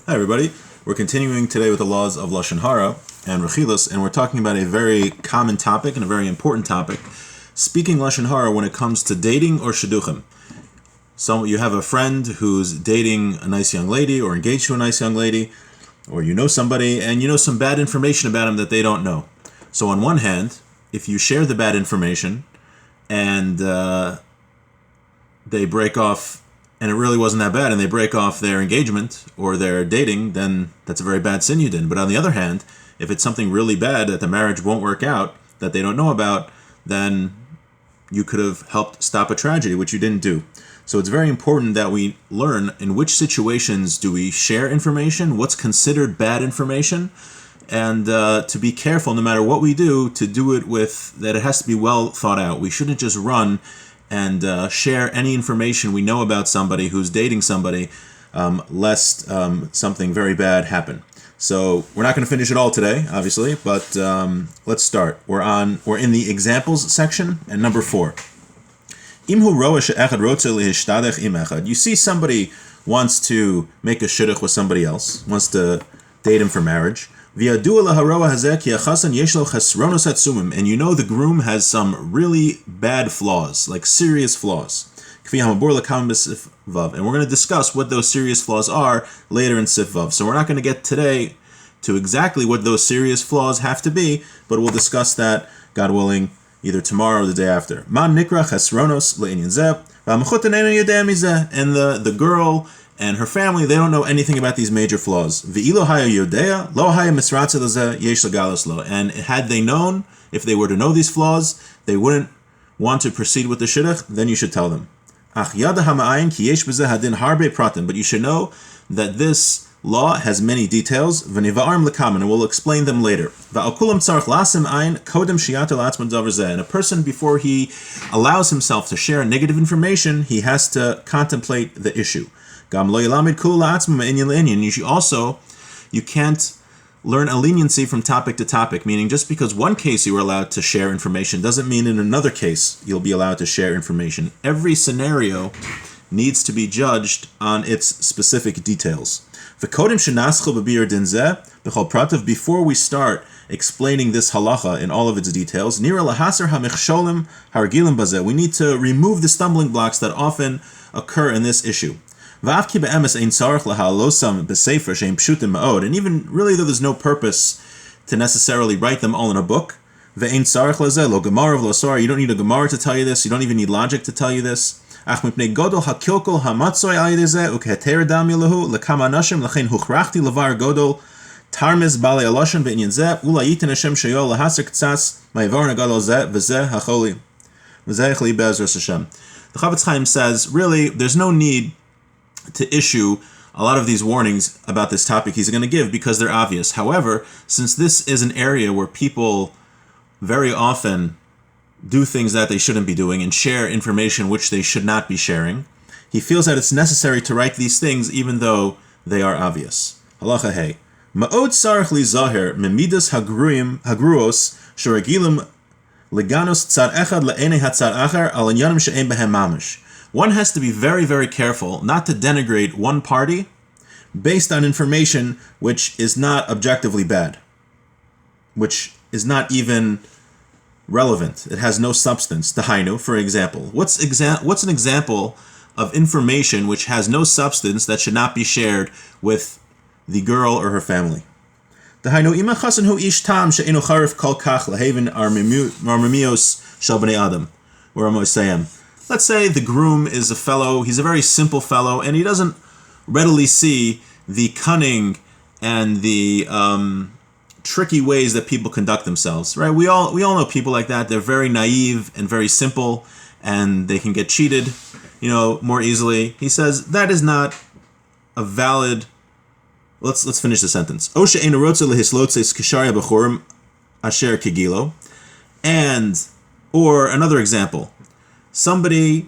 Hi everybody, we're continuing today with the laws of Lashon Hara and Rechilas, and we're talking about a very common topic and a very important topic, speaking Lashon Hara when it comes to dating or Shidduchim. So you have a friend who's dating a nice young lady or engaged to a nice young lady, or you know somebody and you know some bad information about him that they don't know. So on one hand, if you share the bad information and they break off, and it really wasn't that bad, and they break off their engagement or their dating, then that's a very bad sin you did. But on the other hand, if it's something really bad that the marriage won't work out, that they don't know about, then you could have helped stop a tragedy, which you didn't do. So it's very important that we learn in which situations do we share information, what's considered bad information, and to be careful no matter what we do, to do it with, that it has to be well thought out. We shouldn't just run and share any information we know about somebody who's dating somebody, lest something very bad happen. So we're not going to finish it all today, obviously, but let's start. We're in the examples section, and number 4. You see somebody wants to make a shidduch with somebody else, wants to date him for marriage. And you know the groom has some really bad flaws, like serious flaws. And we're going to discuss what those serious flaws are later in Sif Vav. So we're not going to get today to exactly what those serious flaws have to be, but we'll discuss that, God willing, either tomorrow or the day after. And the girl and her family, they don't know anything about these major flaws. And had they known, if they were to know these flaws, they wouldn't want to proceed with the shidduch, then you should tell them. But you should know that this law has many details, and we'll explain them later. And a person, before he allows himself to share negative information, he has to contemplate the issue. You can't learn a leniency from topic to topic, meaning just because one case you are allowed to share information doesn't mean in another case you'll be allowed to share information. Every scenario needs to be judged on its specific details. Before we start explaining this halacha in all of its details, we need to remove the stumbling blocks that often occur in this issue. And even really though there's no purpose to necessarily write them all in a book, you don't need a Gemara to tell you this, you don't even need logic to tell you this. But because the Chavetz Chaim says, really, there's no need to issue a lot of these warnings about this topic he's going to give because they're obvious. However, since this is an area where people very often do things that they shouldn't be doing and share information which they should not be sharing, he feels that it's necessary to write these things even though they are obvious. Halacha hey. Ma'od sarach li zahir memidas hagruos sheragilim leganos tzad echad le'enei hatzad achar al inyanim she'en behem mamish. One has to be very, very careful not to denigrate one party based on information which is not objectively bad, which is not even relevant. It has no substance. Dahainu, for example. What's an example of information which has no substance that should not be shared with the girl or her family? Dahainu, ima chasen hu ish tam she'enu charif kol kach lahaven armimios shel bnei adam, or amosayim. Let's say the groom is a fellow, he's a very simple fellow, and he doesn't readily see the cunning and the tricky ways that people conduct themselves, right? We all know people like that. They're very naive and very simple, and they can get cheated, more easily. He says that is not a valid. Let's finish the sentence. Or another example. Somebody,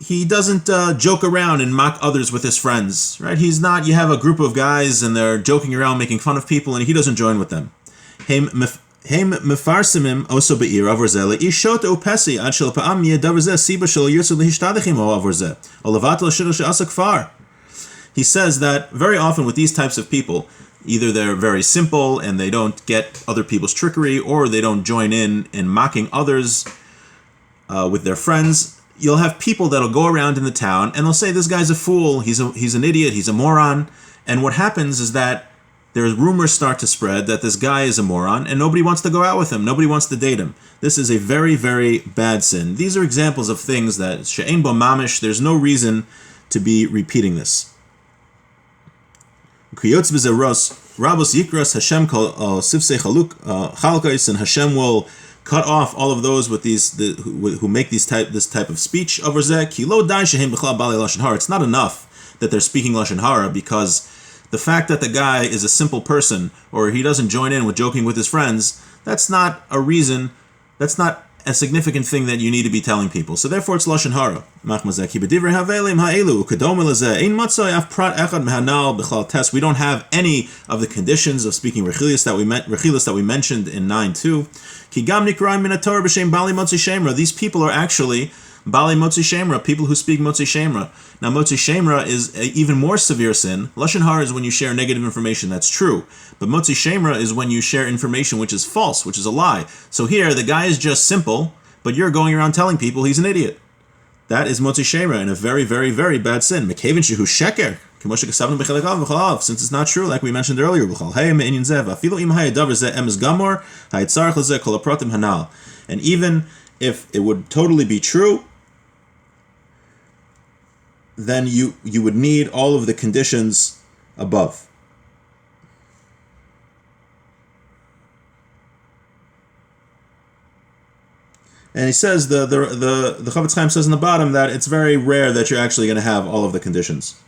he doesn't joke around and mock others with his friends, right? You have a group of guys and they're joking around, making fun of people, and he doesn't join with them. Hem mefarsimim also be'ir avor zeh le'ishot upesi ad shel pa'am yeh davar zeh siba shel yirtzu lehishtadechim o avor zeh o levatel shidduch she'asa kfar. he says that very often with these types of people, either they're very simple and they don't get other people's trickery, or they don't join in mocking others with their friends. You'll have people that'll go around in the town and they'll say, this guy's a fool, he's an idiot, he's a moron. And what happens is that there's rumors start to spread that this guy is a moron and nobody wants to go out with him, nobody wants to date him. This is a very, very bad sin. These are examples of things that she'ein bo mamish, there's no reason to be repeating this. Kriyotz b'zeros rabos yikras Hashem kol sifsei chalukos, and Hashem will cut off all of those with who make this type of speech over zeh. Ki lo dai shehem b'chlal balei lashon hara. It's not enough that they're speaking lashon hara, because the fact that the guy is a simple person or he doesn't join in with joking with his friends, that's not a reason, that's not a significant thing that you need to be telling people. So therefore it's lashon hara. We don't have any of the conditions of speaking rechilas that we mentioned in 9.2. These people are actually Bali Motzi Shemra, people who speak Motzi Shemra. Now, Motzi Shemra is an even more severe sin. Lashon Hara is when you share negative information, that's true. But Motzi Shemra is when you share information which is false, which is a lie. So here, the guy is just simple, but you're going around telling people he's an idiot. That is Motzi Shemra, and a very, very, very bad sin. Mekevin shehu sheker, since it's not true, like we mentioned earlier. And even if it would totally be true, then you would need all of the conditions above. And he says, the Chavetz Chaim says in the bottom that it's very rare that you're actually going to have all of the conditions.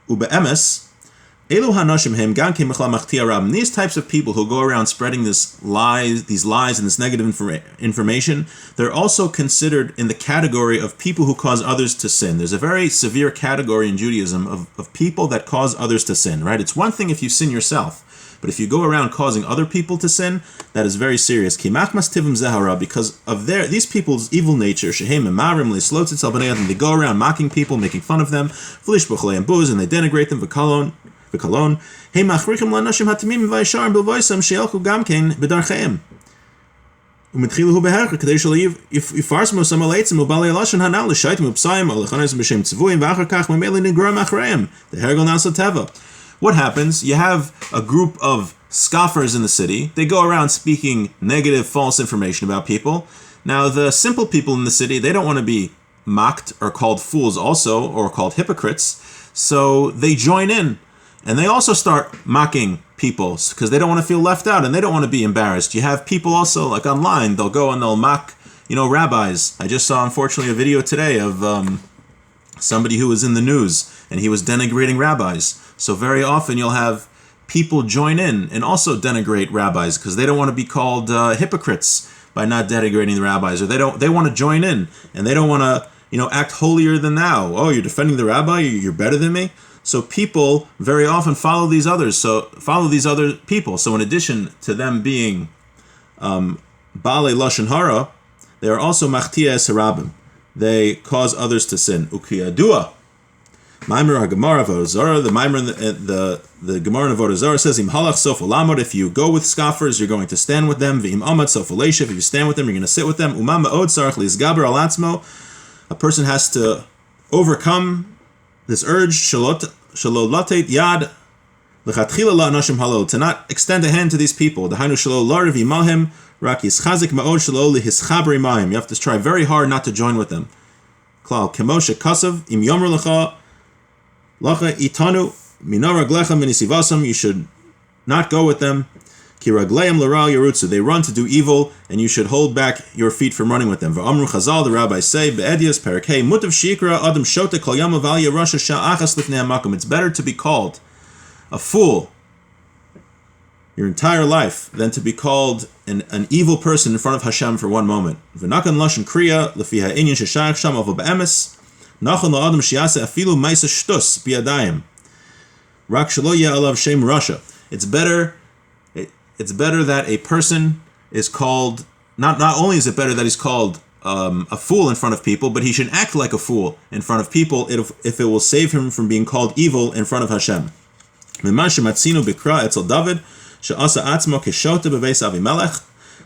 Ube'emes, Elu hanoshim hem gan ke mechla machtia rab. These types of people who go around spreading these lies and this negative information, they're also considered in the category of people who cause others to sin. There's a very severe category in Judaism of people that cause others to sin, right? It's one thing if you sin yourself, but if you go around causing other people to sin, that is very serious. Because of these people's evil nature, they go around mocking people, making fun of them, and booze, and they denigrate them, v'kalon. What happens? You have a group of scoffers in the city. They go around speaking negative, false information about people. Now, the simple people in the city, they don't want to be mocked or called fools also, or called hypocrites. So they join in, and they also start mocking people because they don't want to feel left out and they don't want to be embarrassed. You have people also, like online, they'll go and they'll mock, rabbis. I just saw, unfortunately, a video today of somebody who was in the news, and he was denigrating rabbis. So very often you'll have people join in and also denigrate rabbis because they don't want to be called hypocrites by not denigrating the rabbis, or they want to join in and they don't want to act holier than thou. Oh, you're defending the rabbi, you're better than me. So people very often follow these other people. So in addition to them being Baalei Lashon Hara, they are also Machtia Es Harabim. They cause others to sin. Ukiyadua. Maimer HaGemara of Avodah Zarah, the Gemara in Avodah Zarah says, Im halach sof olamot, if you go with scoffers, you're going to stand with them. V'im amad sof oleshev, if you stand with them, you're going to sit with them. Umam ma'od sarach lizgaber al atzmo, a person has to overcome this urge, shalot latet yad, l'chatchila la'anoshim halol, to not extend a hand to these people. Dahainu shalo la'ariv imahim, rak yischazik ma'od shalo lihischaber imahim. You have to try very hard not to join with them. Klal, kemoshe kasav, im yomer l'cha, Lacha itanu minaraglecha minisivasam, you should not go with them. Kiragleim laral yarutsu, they run to do evil, and you should hold back your feet from running with them. V'amru Chazal, the rabbis say, be'edias parakei mutav shikra adam shota kol yama valya rasha sha'achas lifnei hamakom. It's better to be called a fool your entire life than to be called an evil person in front of Hashem for one moment. V'nakan lashon kriya lefiha inyan sheshayach sham avo be'emes. Nachon la'adam shi'ase afilu ma'isa shtus biyadayim. Rak shelo yeh alav shem rasha. It's better that a person is called, not only is it better that he's called a fool in front of people, but he should act like a fool in front of people if it will save him from being called evil in front of Hashem.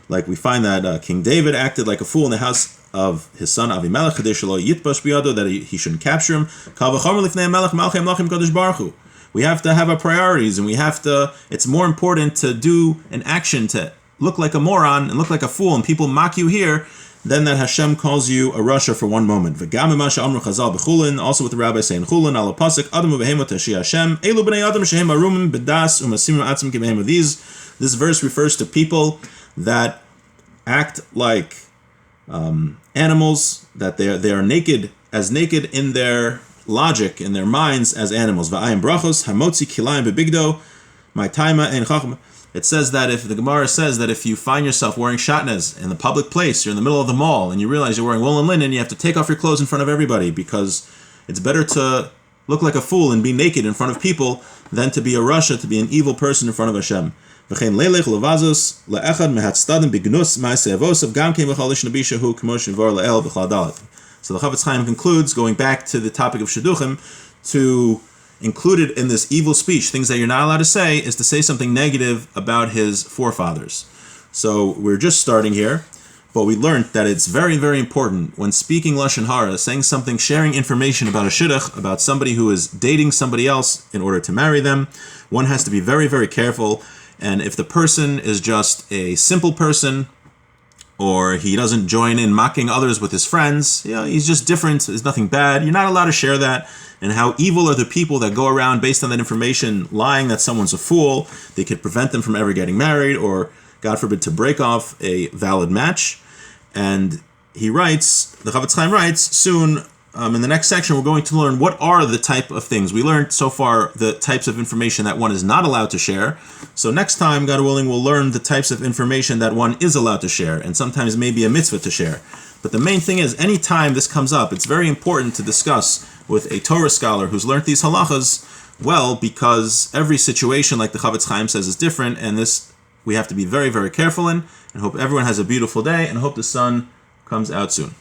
Like we find that King David acted like a fool in the house of his son Avimelech, that he shouldn't capture him. We have to have our priorities, and it's more important to do an action to look like a moron and look like a fool, and people mock you here, than that Hashem calls you a rasha for one moment. Also with the rabbi saying Chulin ala pasuk Adam u'behema tashi Hashem elu b'nei Adam shehem arumim b'das u'masimim atzim k'behema. This verse refers to people that act like animals, that they are naked in their logic, in their minds, as animals. V'ayim brachos hamotzi kilayim bebigdo my taima ein chachma. It says that the Gemara says that if you find yourself wearing shatnez in the public place, you're in the middle of the mall, and you realize you're wearing woolen linen, you have to take off your clothes in front of everybody, because it's better to look like a fool and be naked in front of people than to be a rasha, to be an evil person in front of Hashem. So the Chavetz Chaim concludes, going back to the topic of Shidduchim, to included in this evil speech, things that you're not allowed to say, is to say something negative about his forefathers. So we're just starting here, but we learned that it's very, very important when speaking Lashon Hara, saying something, sharing information about a shidduch, about somebody who is dating somebody else in order to marry them. One has to be very, very careful. And if the person is just a simple person, or he doesn't join in mocking others with his friends, he's just different, there's nothing bad, you're not allowed to share that. And how evil are the people that go around based on that information lying that someone's a fool. They could prevent them from ever getting married, or God forbid to break off a valid match. And he writes, the Chavetz Chaim writes, soon in the next section we're going to learn what are the type of things. We learned so far the types of information that one is not allowed to share. So next time, God willing, we'll learn the types of information that one is allowed to share, and sometimes maybe a mitzvah to share. But the main thing is, anytime this comes up, it's very important to discuss with a Torah scholar who's learned these halachas well, because every situation, like the Chavetz Chaim says, is different, and this we have to be very, very careful in. And hope everyone has a beautiful day, and hope the sun comes out soon.